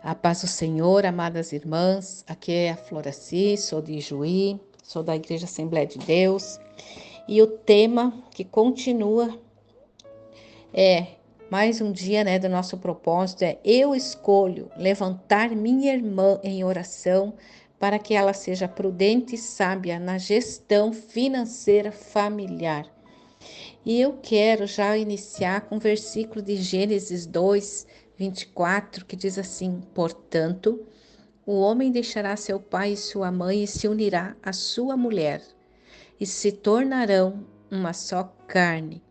A paz do Senhor, amadas irmãs, aqui é a Floraci, sou de Ijuí, sou da Igreja Assembleia de Deus, e o tema que continua é, mais um dia, do nosso propósito eu escolho levantar minha irmã em oração para que ela seja prudente e sábia na gestão financeira familiar. E eu quero já iniciar com o versículo de Gênesis 2, 24, que diz assim: portanto, o homem deixará seu pai e sua mãe e se unirá à sua mulher, e se tornarão uma só carne.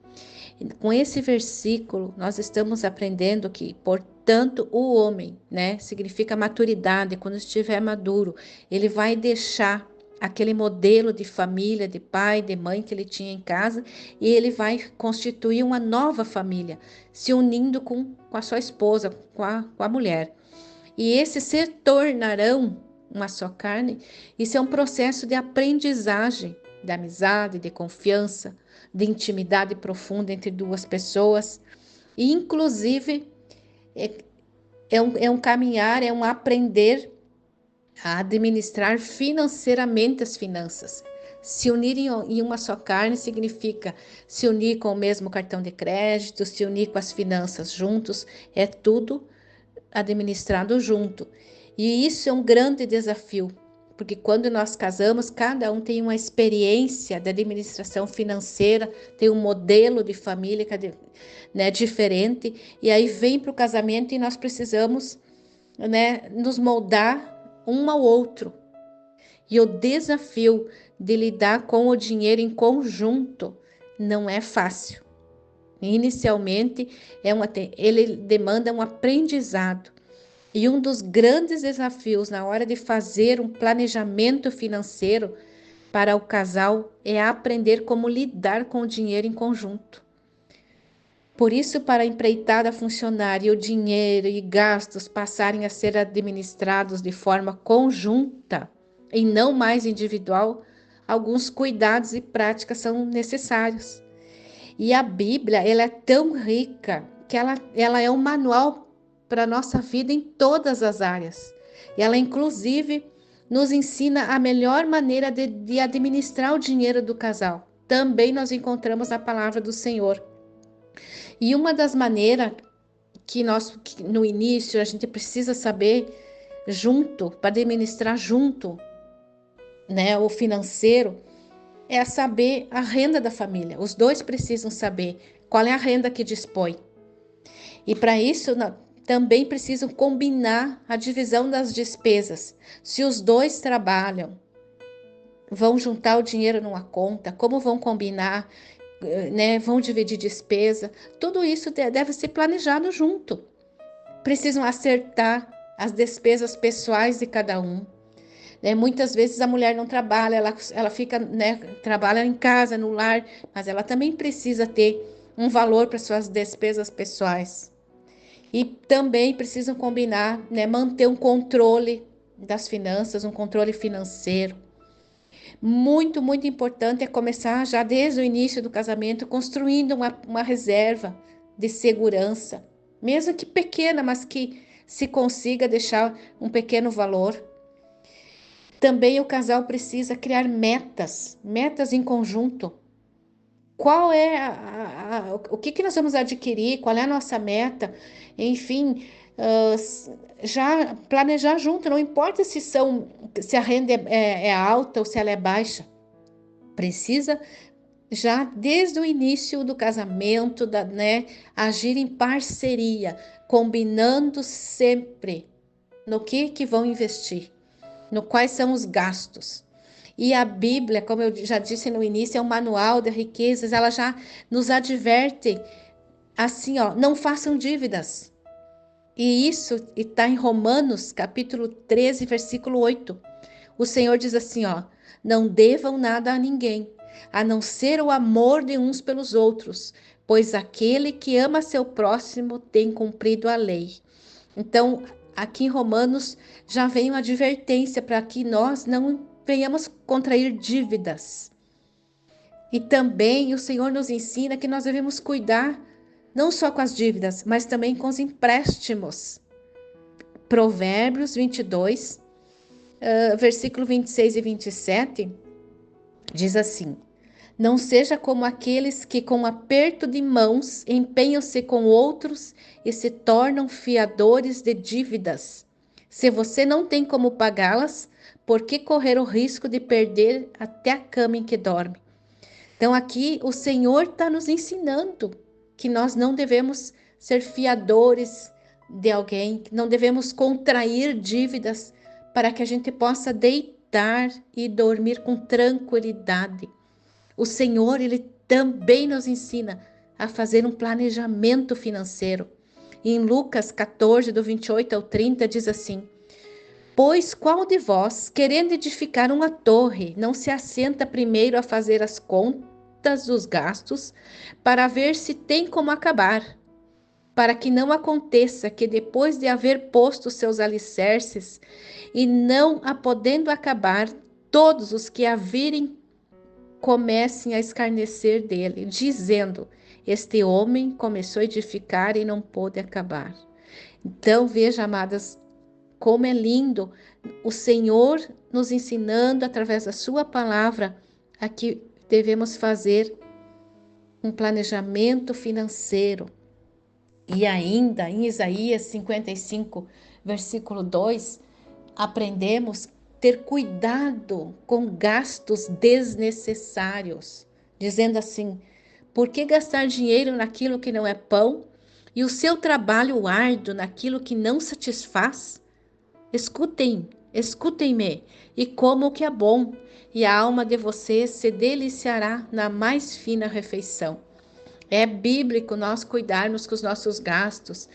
E com esse versículo, nós estamos aprendendo que, portanto, o homem, significa maturidade. Quando estiver maduro, ele vai deixar aquele modelo de família, de pai, de mãe que ele tinha em casa, e ele vai constituir uma nova família, se unindo com a sua esposa, com a mulher. E esses se tornarão uma só carne. Isso é um processo de aprendizagem, de amizade, de confiança, de intimidade profunda entre duas pessoas. E, inclusive, é um caminhar, é um aprender a administrar financeiramente as finanças. Se unir em uma só carne significa se unir com o mesmo cartão de crédito, se unir com as finanças juntos, é tudo administrado junto. E isso é um grande desafio, porque quando nós casamos, cada um tem uma experiência de administração financeira, tem um modelo de família diferente, e aí vem para o casamento e nós precisamos nos moldar um ao outro. E o desafio de lidar com o dinheiro em conjunto não é fácil. Inicialmente, ele demanda um aprendizado. E um dos grandes desafios na hora de fazer um planejamento financeiro para o casal é aprender como lidar com o dinheiro em conjunto. Por isso, para a empreitada funcionar e o dinheiro e gastos passarem a ser administrados de forma conjunta e não mais individual, alguns cuidados e práticas são necessários. E a Bíblia, ela é tão rica que ela é um manual para a nossa vida em todas as áreas. E ela, inclusive, nos ensina a melhor maneira de administrar o dinheiro do casal. Também nós encontramos na palavra do Senhor. E uma das maneiras que no início, a gente precisa saber junto, para administrar junto, o financeiro, é saber a renda da família. Os dois precisam saber qual é a renda que dispõe. E para isso, também precisam combinar a divisão das despesas. Se os dois trabalham, vão juntar o dinheiro numa conta, como vão combinar, vão dividir despesa. Tudo isso deve ser planejado junto. Precisam acertar as despesas pessoais de cada um. Muitas vezes a mulher não trabalha, ela fica, trabalha em casa, no lar, mas ela também precisa ter um valor para suas despesas pessoais. E também precisam combinar, manter um controle das finanças, um controle financeiro. Muito, muito importante é começar já desde o início do casamento, construindo uma reserva de segurança, mesmo que pequena, mas que se consiga deixar um pequeno valor. Também o casal precisa criar metas em conjunto. Qual é o que nós vamos adquirir? Qual é a nossa meta? Enfim, já planejar junto. Não importa se a renda é alta ou se ela é baixa. Precisa já desde o início do casamento, agir em parceria, combinando sempre no que vão investir, no quais são os gastos. E a Bíblia, como eu já disse no início, é um manual de riquezas, ela já nos adverte assim, não façam dívidas. E isso está em Romanos, capítulo 13, versículo 8. O Senhor diz assim, não devam nada a ninguém, a não ser o amor de uns pelos outros, pois aquele que ama seu próximo tem cumprido a lei. Então, aqui em Romanos já vem uma advertência para que nós não venhamos contrair dívidas. E também o Senhor nos ensina que nós devemos cuidar não só com as dívidas, mas também com os empréstimos. Provérbios 22, versículo 26 e 27, diz assim: não seja como aqueles que com aperto de mãos empenham-se com outros e se tornam fiadores de dívidas. Se você não tem como pagá-las, por que correr o risco de perder até a cama em que dorme? Então aqui o Senhor está nos ensinando que nós não devemos ser fiadores de alguém, não devemos contrair dívidas para que a gente possa deitar e dormir com tranquilidade. O Senhor, Ele também nos ensina a fazer um planejamento financeiro. Em Lucas 14, do 28 ao 30, diz assim: pois qual de vós, querendo edificar uma torre, não se assenta primeiro a fazer as contas dos gastos, para ver se tem como acabar, para que não aconteça que depois de haver posto seus alicerces, e não a podendo acabar, todos os que a virem comecem a escarnecer dele, dizendo: este homem começou a edificar e não pôde acabar. Então, veja, amadas, como é lindo o Senhor nos ensinando através da sua palavra a que devemos fazer um planejamento financeiro. E ainda em Isaías 55, versículo 2, aprendemos ter cuidado com gastos desnecessários, dizendo assim: por que gastar dinheiro naquilo que não é pão e o seu trabalho árduo naquilo que não satisfaz? Escutem-me e comam o que é bom, e a alma de vocês se deliciará na mais fina refeição. É bíblico nós cuidarmos com os nossos gastos.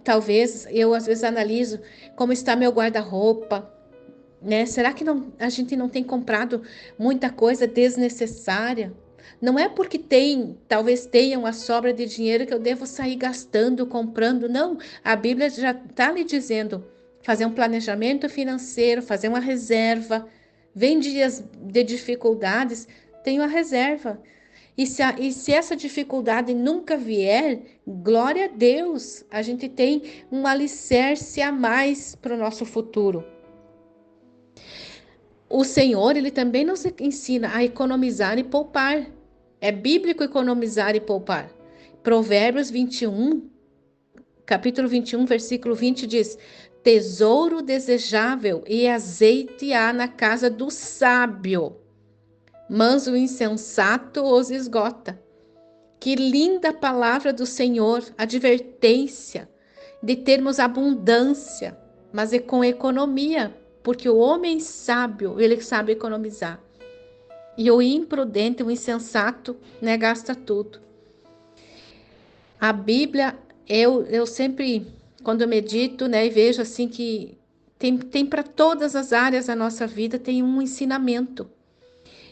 Talvez eu às vezes analiso como está meu guarda-roupa, né? Será que a gente não tem comprado muita coisa desnecessária? Não é porque talvez tenha uma sobra de dinheiro que eu devo sair gastando, comprando. Não, a Bíblia já está lhe dizendo: fazer um planejamento financeiro, fazer uma reserva. Vem dias de dificuldades, tem uma reserva. E se essa dificuldade nunca vier, glória a Deus, a gente tem um alicerce a mais para o nosso futuro. O Senhor, Ele também nos ensina a economizar e poupar. É bíblico economizar e poupar. Provérbios 21, capítulo 21, versículo 20 diz: tesouro desejável e azeite há na casa do sábio, mas o insensato os esgota. Que linda palavra do Senhor, advertência de termos abundância, mas é com economia, porque o homem sábio, ele sabe economizar. E o imprudente, o insensato, né, gasta tudo. A Bíblia, eu sempre, quando eu medito, né, e vejo assim que tem para todas as áreas da nossa vida, tem um ensinamento.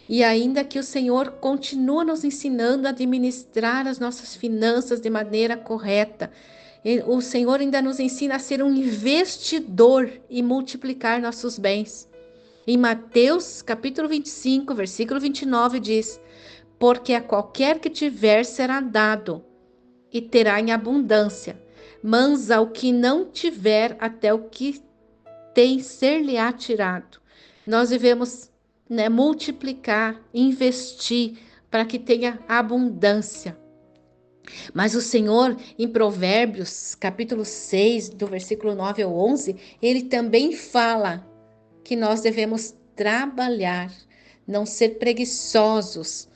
E ainda que o Senhor continua nos ensinando a administrar as nossas finanças de maneira correta, o Senhor ainda nos ensina a ser um investidor e multiplicar nossos bens. Em Mateus, capítulo 25, versículo 29, diz: porque a qualquer que tiver será dado, e terá em abundância, mas ao que não tiver, até o que tem ser-lhe-á tirado. Nós devemos, né, multiplicar, investir, para que tenha abundância. Mas o Senhor, em Provérbios, capítulo 6, do versículo 9 ao 11, ele também fala que nós devemos trabalhar, não ser preguiçosos.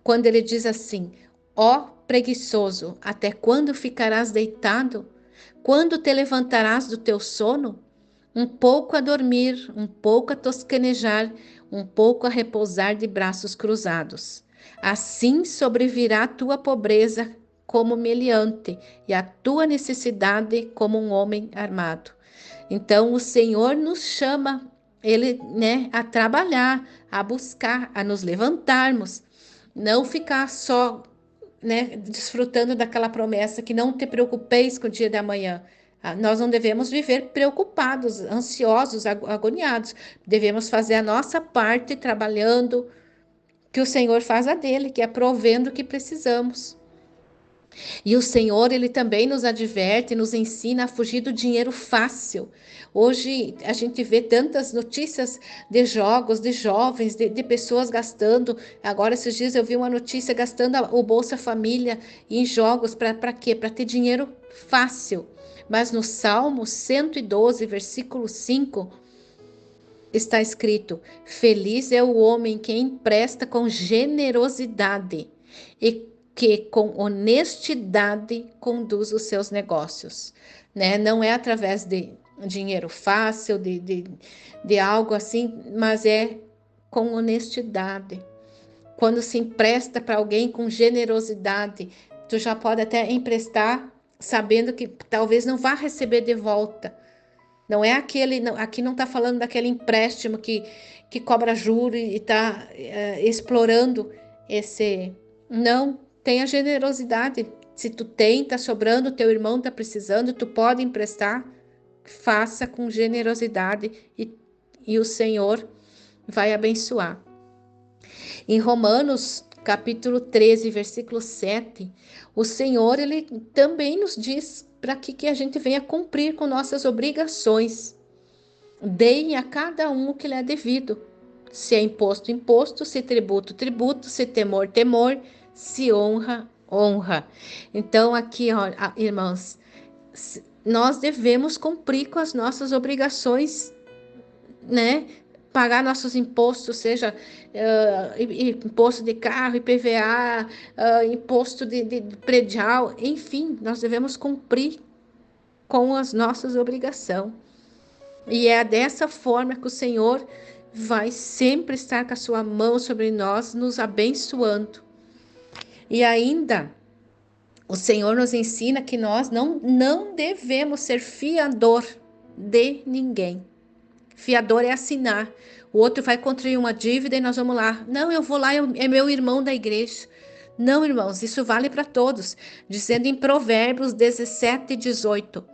Quando ele diz assim: ó preguiçoso, até quando ficarás deitado? Quando te levantarás do teu sono? Um pouco a dormir, um pouco a tosquenejar, um pouco a repousar de braços cruzados. Assim sobrevirá a tua pobreza como meliante e a tua necessidade como um homem armado. Então o Senhor nos chama, Ele, né, a trabalhar, a buscar, a nos levantarmos, não ficar só, né, desfrutando daquela promessa que não te preocupeis com o dia de amanhã. Nós não devemos viver preocupados, ansiosos, agoniados. Devemos fazer a nossa parte trabalhando, que o Senhor faz a dele, que é provendo o que precisamos. E o Senhor, Ele também nos adverte, nos ensina a fugir do dinheiro fácil. Hoje a gente vê tantas notícias de jogos, de jovens, de pessoas gastando. Agora, esses dias eu vi uma notícia gastando o Bolsa Família em jogos. Para quê? Para ter dinheiro fácil. Mas no Salmo 112, versículo 5, está escrito: Feliz é o homem que empresta com generosidade e que com honestidade conduz os seus negócios, né? Não é através de dinheiro fácil, de algo assim, mas é com honestidade. Quando se empresta para alguém com generosidade, tu já pode até emprestar sabendo que talvez não vá receber de volta. Não é aquele, não, aqui não está falando daquele empréstimo que cobra juros e está explorando esse. Não, tenha generosidade. Se tu tem, está sobrando, teu irmão está precisando, tu pode emprestar, faça com generosidade e o Senhor vai abençoar. Em Romanos, capítulo 13, versículo 7, o Senhor, ele também nos diz para que a gente venha cumprir com nossas obrigações. Deem a cada um o que lhe é devido. Se é imposto, imposto, se tributo, tributo, se temor, temor, se honra, honra. Então, aqui, ó, irmãos, nós devemos cumprir com as nossas obrigações, né? Pagar nossos impostos, seja imposto de carro, IPVA, imposto de predial, enfim, nós devemos cumprir com as nossas obrigações. E é dessa forma que o Senhor vai sempre estar com a sua mão sobre nós, nos abençoando. E ainda, o Senhor nos ensina que nós não devemos ser fiador de ninguém. Fiador é assinar. O outro vai contrair uma dívida e nós vamos lá. Não, eu vou lá, é meu irmão da igreja. Não, irmãos, isso vale para todos. Dizendo em Provérbios 17, 18.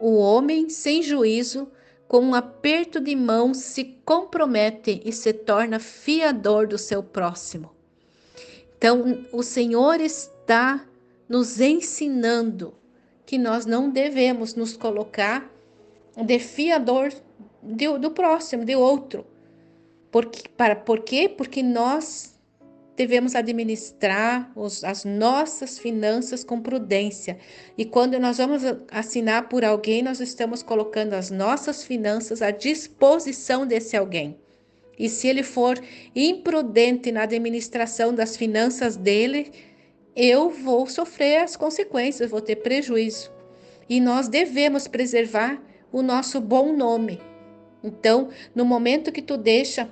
O homem sem juízo, com um aperto de mão, se compromete e se torna fiador do seu próximo. Então, o Senhor está nos ensinando que nós não devemos nos colocar de fiador do próximo, de outro. Por quê? Porque nós devemos administrar as nossas finanças com prudência. E quando nós vamos assinar por alguém, nós estamos colocando as nossas finanças à disposição desse alguém. E se ele for imprudente na administração das finanças dele, eu vou sofrer as consequências, vou ter prejuízo. E nós devemos preservar o nosso bom nome. Então, no momento que tu deixa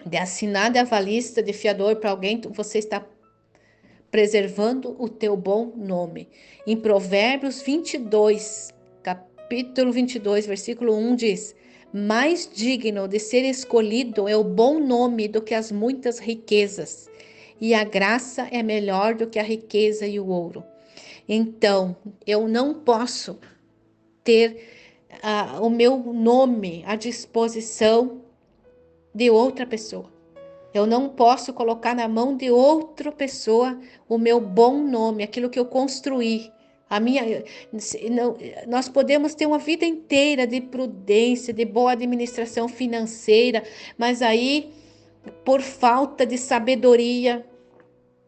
de assinar de avalista, de fiador para alguém, você está preservando o teu bom nome. Em Provérbios 22, capítulo 22, versículo 1 diz: mais digno de ser escolhido é o bom nome do que as muitas riquezas, e a graça é melhor do que a riqueza e o ouro. Então, eu não posso ter o meu nome à disposição de outra pessoa. Eu não posso colocar na mão de outra pessoa o meu bom nome, aquilo que eu construí. Nós podemos ter uma vida inteira de prudência, de boa administração financeira, mas aí, por falta de sabedoria,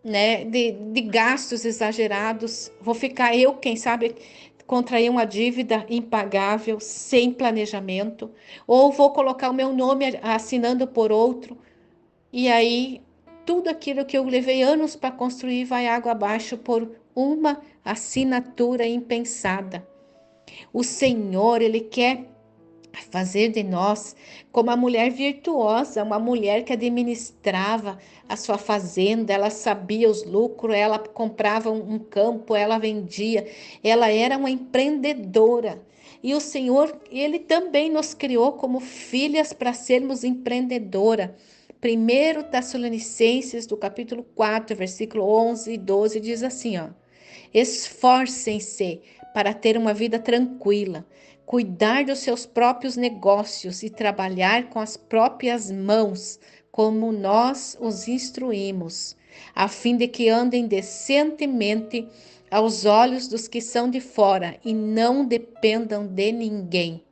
né, de gastos exagerados, vou ficar eu, quem sabe, contrair uma dívida impagável, sem planejamento, ou vou colocar o meu nome assinando por outro, e aí tudo aquilo que eu levei anos para construir vai água abaixo por uma assinatura impensada. O Senhor, Ele quer fazer de nós como a mulher virtuosa, uma mulher que administrava a sua fazenda, ela sabia os lucros, ela comprava um campo, ela vendia, ela era uma empreendedora. E o Senhor, Ele também nos criou como filhas para sermos empreendedora. 1 Tessalonicenses, do capítulo 4, versículo 11 e 12, diz assim, ó: esforcem-se para ter uma vida tranquila, cuidar dos seus próprios negócios e trabalhar com as próprias mãos, como nós os instruímos, a fim de que andem decentemente, aos olhos dos que são de fora e não dependam de ninguém.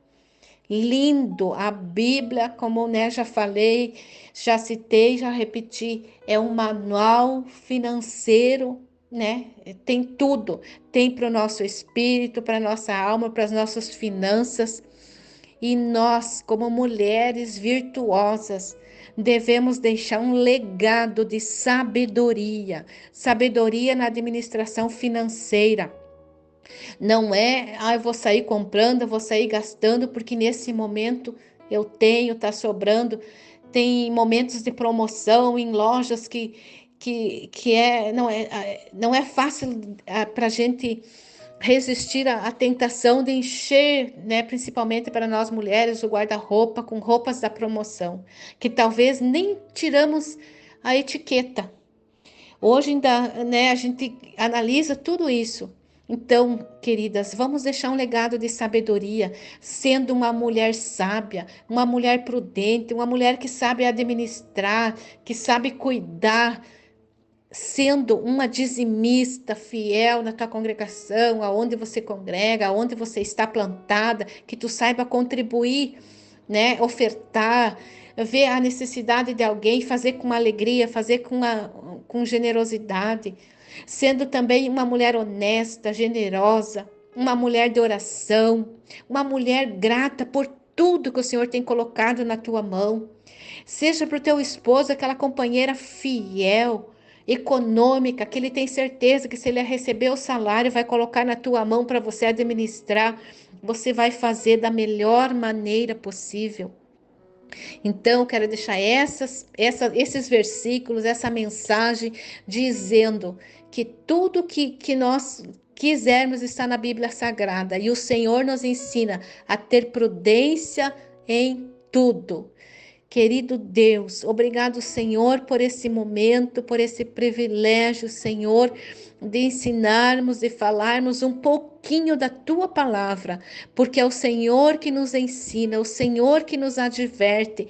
Lindo, a Bíblia, como já falei, já citei, já repeti, é um manual financeiro, né? Tem tudo, tem para o nosso espírito, para a nossa alma, para as nossas finanças. E nós, como mulheres virtuosas, devemos deixar um legado de sabedoria, sabedoria na administração financeira. Não é, eu vou sair comprando, eu vou sair gastando, porque nesse momento eu tenho, tá sobrando. Tem momentos de promoção em lojas que não é fácil para a gente resistir à tentação de encher, né, principalmente para nós mulheres, o guarda-roupa com roupas da promoção, que talvez nem tiramos a etiqueta. Hoje ainda, né, a gente analisa tudo isso. Então, queridas, vamos deixar um legado de sabedoria, sendo uma mulher sábia, uma mulher prudente, uma mulher que sabe administrar, que sabe cuidar, sendo uma dizimista fiel na tua congregação, aonde você congrega, aonde você está plantada, que tu saiba contribuir, né, ofertar, ver a necessidade de alguém, fazer com alegria, fazer com generosidade, sendo também uma mulher honesta, generosa, uma mulher de oração, uma mulher grata por tudo que o Senhor tem colocado na tua mão. Seja para o teu esposo aquela companheira fiel, econômica, que ele tem certeza que se ele receber o salário, vai colocar na tua mão para você administrar, você vai fazer da melhor maneira possível. Então, quero deixar esses versículos, essa mensagem, dizendo que tudo que nós quisermos está na Bíblia Sagrada e o Senhor nos ensina a ter prudência em tudo. Querido Deus, obrigado, Senhor, por esse momento, por esse privilégio, Senhor, de ensinarmos e falarmos um pouquinho da tua palavra, porque é o Senhor que nos ensina, é o Senhor que nos adverte.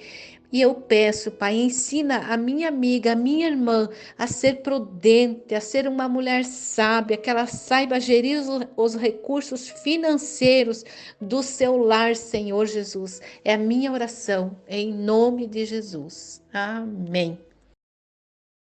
E eu peço, Pai, ensina a minha amiga, a minha irmã, a ser prudente, a ser uma mulher sábia, que ela saiba gerir os recursos financeiros do seu lar, Senhor Jesus. É a minha oração, em nome de Jesus. Amém.